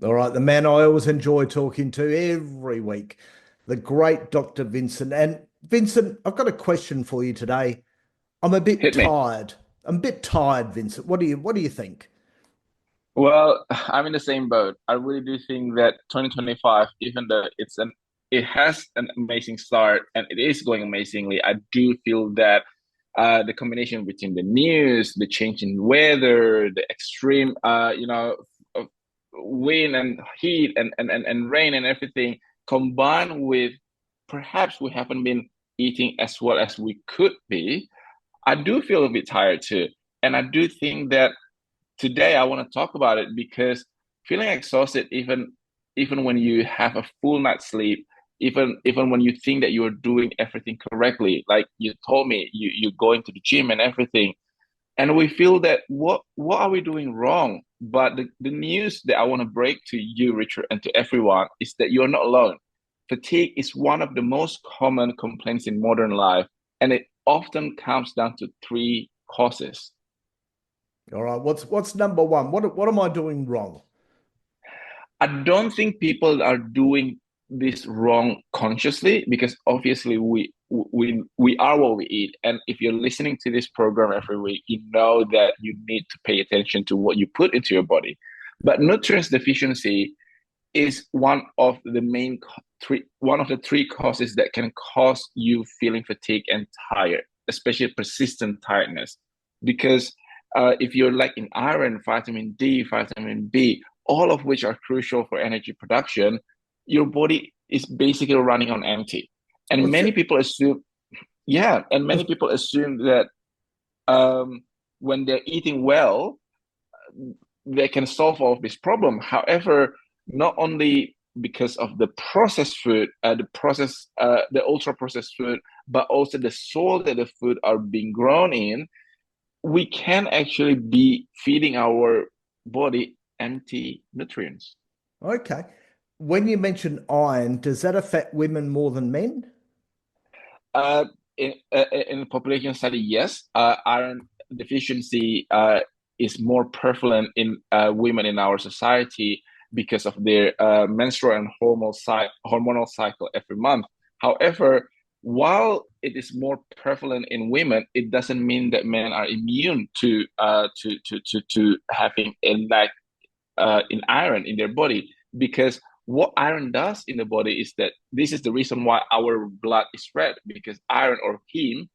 All right, the man I always enjoy talking to every week, the great Dr. Vincent. And Vincent, I've got a question for you today. I'm a bit Hit me. tired. I'm a bit tired, Vincent. What do you think? Well, I'm in the same boat. I really do think that 2025, even though it has an amazing start and it is going amazingly, I do feel that the combination between the news, the change in weather, the extreme of wind and heat and rain and everything, combined with perhaps we haven't been eating as well as we could be, I do feel a bit tired too. And I do think that today I want to talk about it because feeling exhausted even when you have a full night's sleep, even when you think that you're doing everything correctly, like you told me you're going to the gym and everything, and we feel that what are we doing wrong? But the news that I want to break to you, Richard, and to everyone is that you're not alone. Fatigue is one of the most common complaints in modern life, and it often comes down to three causes. All right, what's number one? What am I doing wrong? I don't think people are doing this wrong consciously because obviously we are what we eat. And if you're listening to this program every week, you know that you need to pay attention to what you put into your body. But nutrients deficiency is one of the three causes that can cause you feeling fatigued and tired, especially persistent tiredness. Because if you're lacking iron, vitamin D, vitamin B, all of which are crucial for energy production, your body is basically running on empty. And What's many your, people assume, yeah, and many people assume that um, when they're eating well, they can solve all of this problem. However, not only because of the processed food, the ultra processed food, but also the soil that the food are being grown in, we can actually be feeding our body empty nutrients. okay. When you mention iron, does that affect women more than men? Uh, in the population study, yes, iron deficiency is more prevalent in women in our society because of their menstrual and hormonal cycle every month. However, while it is more prevalent in women, it doesn't mean that men are immune to having a lack in iron in their body, because what iron does in the body is that this is the reason why our blood is red, because iron or heme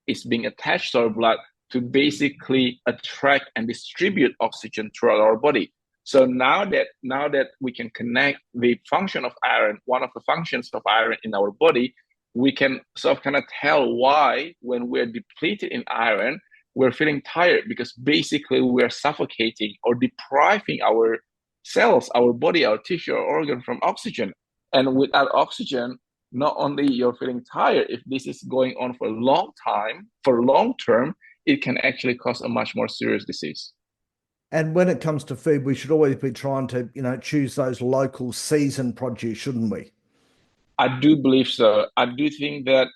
is being attached to our blood to basically attract and distribute oxygen throughout our body. So now that we can connect the function of iron, one of the functions of iron in our body, we can sort of kind of tell why when we're depleted in iron we're feeling tired, because basically we're suffocating or depriving our cells, our body, our tissue, our organ from oxygen. And without oxygen, not only you're feeling tired, if this is going on for a long time, for long term, it can actually cause a much more serious disease. And when it comes to food, we should always be trying to, choose those local season produce, shouldn't we? I do believe so. I do think that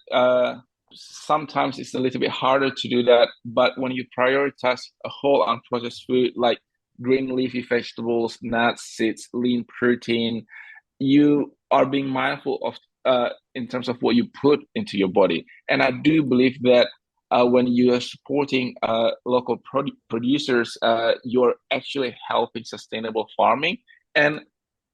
sometimes it's a little bit harder to do that, but when you prioritize a whole unprocessed food like green leafy vegetables, nuts, seeds, lean protein, you are being mindful of in terms of what you put into your body. And I do believe that when you are supporting local producers, you're actually helping sustainable farming. And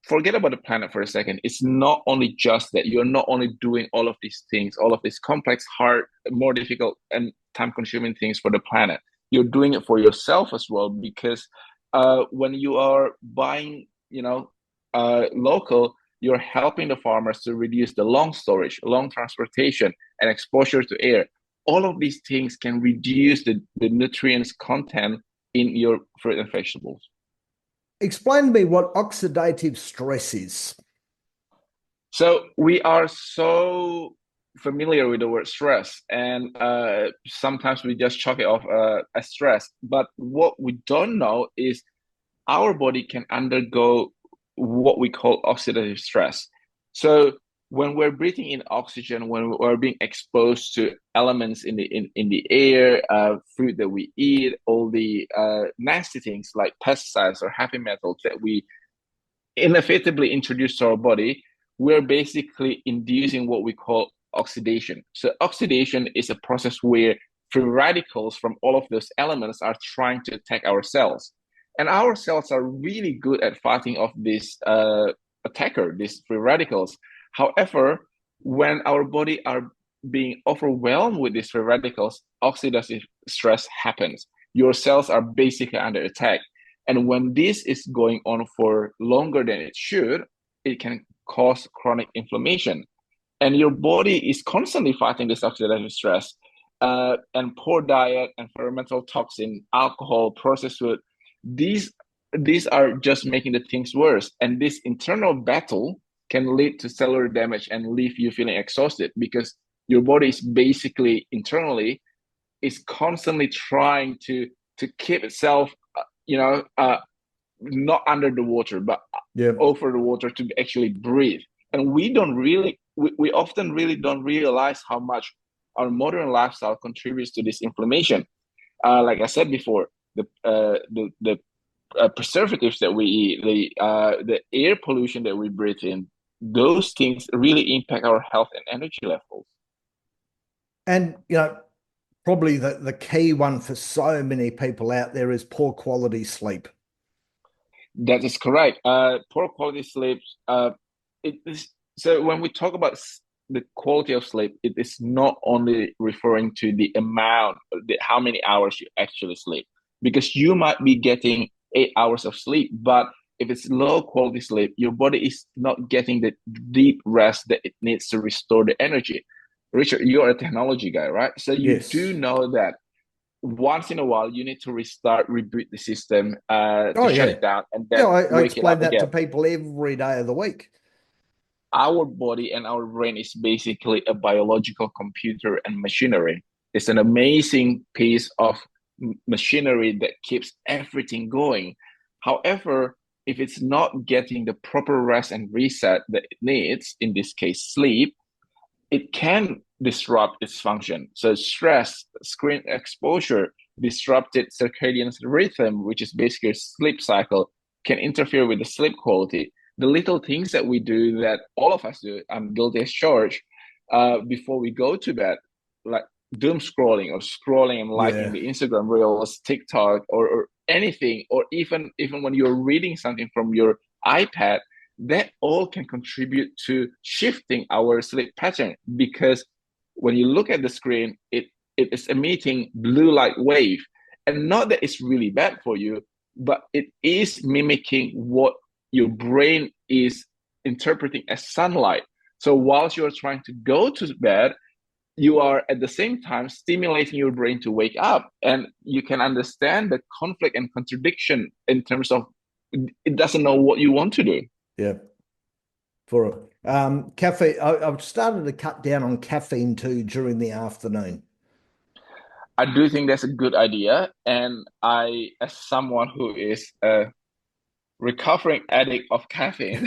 forget about the planet for a second. It's not only just that you're not only doing all of these things, all of these complex, hard, more difficult, and time consuming things for the planet. You're doing it for yourself as well, because when you are buying, local, you're helping the farmers to reduce the long storage, long transportation, and exposure to air. All of these things can reduce the nutrients content in your fruit and vegetables. Explain to me what oxidative stress is. So we are so familiar with the word stress, and sometimes we just chalk it off as stress. But what we don't know is our body can undergo what we call oxidative stress. So when we're breathing in oxygen, when we're being exposed to elements in the air, food that we eat, all the nasty things like pesticides or heavy metals that we inevitably introduced to our body, we're basically inducing what we call oxidation. So oxidation is a process where free radicals from all of those elements are trying to attack our cells. And our cells are really good at fighting off this attacker, these free radicals. However, when our body are being overwhelmed with these free radicals, oxidative stress happens. Your cells are basically under attack. And when this is going on for longer than it should, it can cause chronic inflammation. And your body is constantly fighting this oxidative stress. And poor diet, environmental toxin, alcohol, processed food, these these are just making the things worse. And this internal battle can lead to cellular damage and leave you feeling exhausted because your body is basically internally is constantly trying to keep itself, you know, not under the water, but Yeah. over the water to actually breathe. And we often really don't realize how much our modern lifestyle contributes to this inflammation. Like I said before, the preservatives that we eat, the air pollution that we breathe in, those things really impact our health and energy levels. And, probably the key one for so many people out there is poor quality sleep. That is correct. Poor quality sleep. It is so when we talk about the quality of sleep, it is not only referring to the amount, how many hours you actually sleep, because you might be getting 8 hours of sleep, but if it's low quality sleep, your body is not getting the deep rest that it needs to restore the energy. Richard, you're a technology guy, right? So you do Yes. know that once in a while you need to restart, reboot the system Oh, to shut yeah. it down and Yeah, then I wake it explain up that to again. people every day of the week. Our body and our brain is basically a biological computer and machinery. It's an amazing piece of machinery that keeps everything going. However, if it's not getting the proper rest and reset that it needs, in this case sleep, it can disrupt its function. So stress, screen exposure, disrupted circadian rhythm, which is basically a sleep cycle, can interfere with the sleep quality. The little things that we do that all of us do, I'm guilty as charged, before we go to bed, like doom scrolling or scrolling and liking Yeah. the Instagram reels, TikTok, or anything, or even when you're reading something from your iPad, that all can contribute to shifting our sleep pattern because when you look at the screen, it is emitting blue light wave. And not that it's really bad for you, but it is mimicking what your brain is interpreting as sunlight. So whilst you're trying to go to bed, you are at the same time stimulating your brain to wake up. And you can understand the conflict and contradiction in terms of it doesn't know what you want to do. Yeah. For caffeine, I've started to cut down on caffeine too during the afternoon. I do think that's a good idea. And I, as someone who is a recovering addict of caffeine,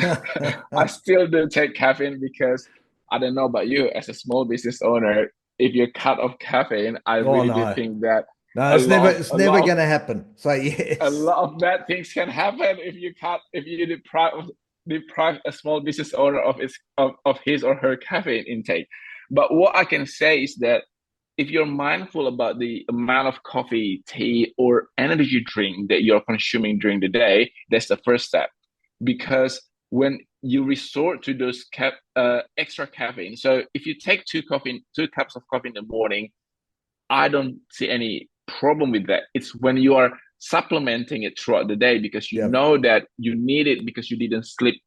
I still do take caffeine because I don't know about you, as a small business owner, if you're cut off caffeine, I Oh really do no. think that No, a it's never lot of it's a never lot of gonna happen. So a yes. lot of bad things can happen if you deprive a small business owner of his or her caffeine intake. But what I can say is that if you're mindful about the amount of coffee, tea, or energy drink that you're consuming during the day, that's the first step. Because when you resort to those extra caffeine, so if you take 2 cups of coffee in the morning, I don't see any problem with that. It's when you are supplementing it throughout the day because you Yep. know that you need it because you didn't sleep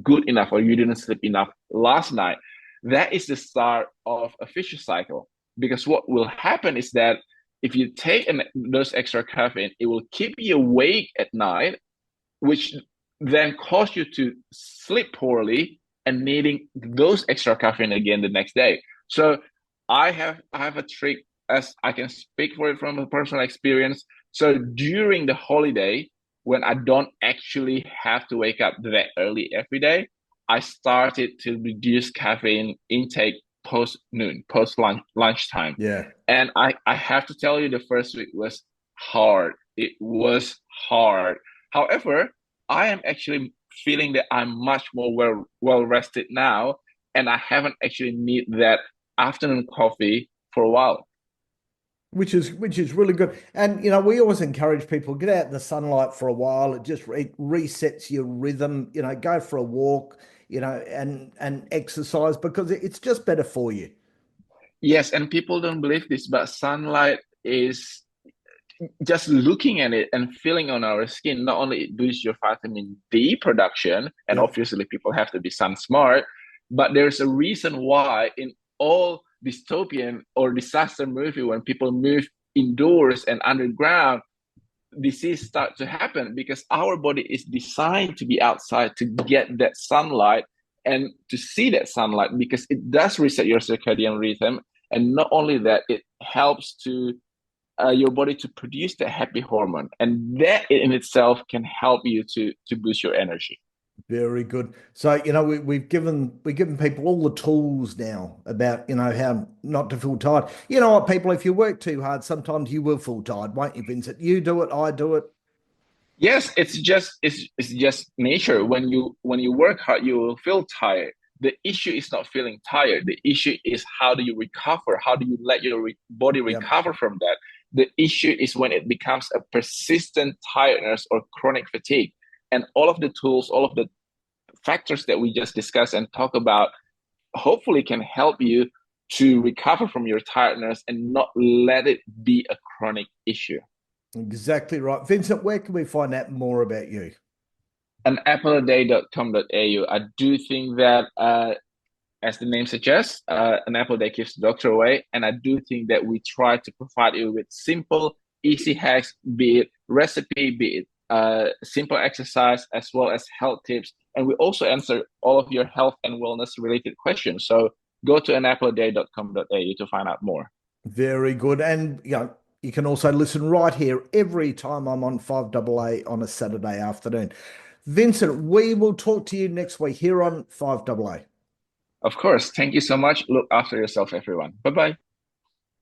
good enough or you didn't sleep enough last night. That is the start of a vicious cycle. Because what will happen is that if you take those extra caffeine, it will keep you awake at night, which then cause you to sleep poorly and needing those extra caffeine again the next day. So I have a trick as I can speak for it from a personal experience. So during the holiday, when I don't actually have to wake up that early every day, I started to reduce caffeine intake post noon, post lunchtime. Yeah. And I have to tell you, the first week was hard. It was hard. However, I am actually feeling that I'm much more well rested now, and I haven't actually need that afternoon coffee for a while. Which is really good. And we always encourage people get out in the sunlight for a while. It just resets your rhythm. Go for a walk. And exercise because it's just better for you. Yes, and people don't believe this, but sunlight is just looking at it and feeling on our skin. Not only it boosts your vitamin D production, and Yep. obviously people have to be sun smart, but there's a reason why in all dystopian or disaster movie when people move indoors and underground, disease start to happen because our body is designed to be outside to get that sunlight and to see that sunlight because it does reset your circadian rhythm. And not only that, it helps to your body to produce the happy hormone, and that in itself can help you to boost your energy. Very good. So, we've given people all the tools now about, how not to feel tired. You know what, people, if you work too hard, sometimes you will feel tired, won't you, Vincent? You do it, I do it. Yes, it's just nature. When you work hard, you will feel tired. The issue is not feeling tired. The issue is how do you recover? How do you let your body Yeah, recover from that? The issue is when it becomes a persistent tiredness or chronic fatigue. And all of the tools, all of the factors that we just discussed and talk about, hopefully can help you to recover from your tiredness and not let it be a chronic issue. exactly right. Vincent, where can we find out more about you? And appleaday.com.au. I do think that, as the name suggests, an apple a day keeps the doctor away. And I do think that we try to provide you with simple, easy hacks, be it recipe, be it simple exercise, as well as health tips. And we also answer all of your health and wellness related questions. So go to anappleaday.com.au to find out more. Very good. And you can also listen right here every time I'm on 5AA on a Saturday afternoon. Vincent, we will talk to you next week here on 5AA. Of course. Thank you so much. Look after yourself, everyone. Bye bye.